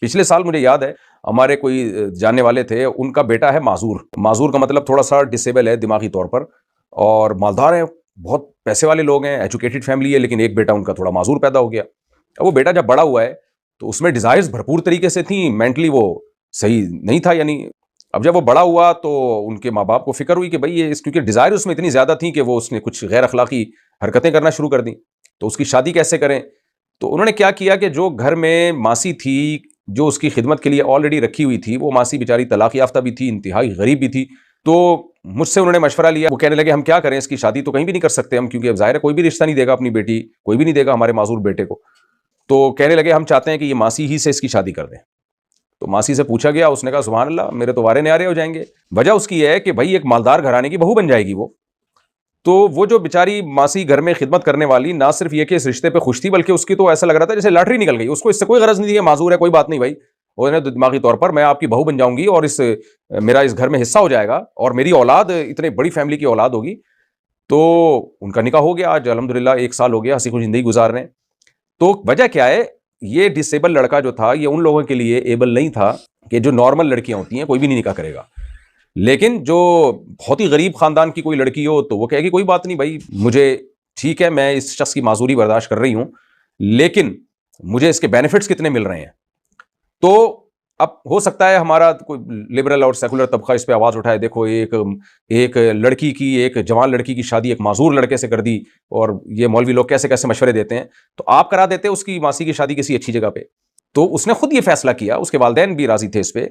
پچھلے سال مجھے یاد ہے ہمارے کوئی جاننے والے تھے، ان کا بیٹا ہے معذور. معذور کا مطلب تھوڑا سا ڈسیبل ہے دماغی طور پر، اور مالدار ہیں، بہت پیسے والے لوگ ہیں، ایجوکیٹڈ فیملی ہے، لیکن ایک بیٹا ان کا تھوڑا معذور پیدا ہو گیا. اب وہ بیٹا جب بڑا ہوا ہے تو اس میں ڈیزائرز بھرپور طریقے سے تھیں، مینٹلی وہ صحیح نہیں تھا. یعنی اب جب وہ بڑا ہوا تو ان کے ماں باپ کو فکر ہوئی کہ بھائی یہ کیونکہ ڈیزائر اس میں اتنی زیادہ تھیں کہ وہ اس نے کچھ غیر اخلاقی حرکتیں کرنا شروع کر دیں، تو اس کی شادی کیسے کریں. تو انہوں نے کیا کیا کہ جو گھر میں ماسی تھی جو اس کی خدمت کے لیے آلریڈی رکھی ہوئی تھی، وہ ماسی بیچاری طلاق یافتہ بھی تھی، انتہائی غریب بھی تھی. تو مجھ سے انہوں نے مشورہ لیا. وہ کہنے لگے ہم کیا کریں، اس کی شادی تو کہیں بھی نہیں کر سکتے ہم، کیونکہ اب ظاہر ہے کوئی بھی رشتہ نہیں دے گا اپنی بیٹی، کوئی بھی نہیں دے گا ہمارے معذور بیٹے کو. تو کہنے لگے ہم چاہتے ہیں کہ یہ ماسی ہی سے اس کی شادی کر دیں. تو ماسی سے پوچھا گیا، اس نے کہا سبحان اللہ، میرے تو وارے نیارے ہو جائیں گے. وجہ اس کی ہے کہ بھائی ایک مالدار گھرانے کی بہو بن جائے گی وہ. تو وہ جو بیچاری ماسی گھر میں خدمت کرنے والی، نہ صرف یہ کہ اس رشتے پہ خوش تھی، بلکہ اس کی تو ایسا لگ رہا تھا جیسے لاٹری نکل گئی. اس کو اس سے کوئی غرض نہیں تھی کہ معذور ہے کوئی بات نہیں بھائی، وہ دماغی طور پر میں آپ کی بہو بن جاؤں گی اور میرا اس گھر میں حصہ ہو جائے گا اور میری اولاد اتنے بڑی فیملی کی اولاد ہوگی. تو ان کا نکاح ہو گیا، آج الحمدللہ 1 سال ہو گیا، ہنسی خوش زندگی گزار رہے ہیں. تو وجہ کیا ہے، یہ ڈسیبل لڑکا جو تھا یہ ان لوگوں کے لیے ایبل نہیں تھا کہ جو نارمل لڑکیاں ہوتی ہیں کوئی بھی نہیں نکاح کرے گا. لیکن جو بہت ہی غریب خاندان کی کوئی لڑکی ہو تو وہ کہے گی کوئی بات نہیں بھائی، مجھے ٹھیک ہے میں اس شخص کی معذوری برداشت کر رہی ہوں، لیکن مجھے اس کے بینیفٹس کتنے مل رہے ہیں. تو اب ہو سکتا ہے ہمارا کوئی لبرل اور سیکولر طبقہ اس پہ آواز اٹھائے، دیکھو ایک لڑکی کی، ایک جوان لڑکی کی شادی ایک معذور لڑکے سے کر دی، اور یہ مولوی لوگ کیسے کیسے مشورے دیتے ہیں. تو آپ کرا دیتے اس کی ماسی کی شادی کسی اچھی جگہ پہ. تو اس نے خود یہ فیصلہ کیا، اس کے والدین بھی راضی تھے اس پہ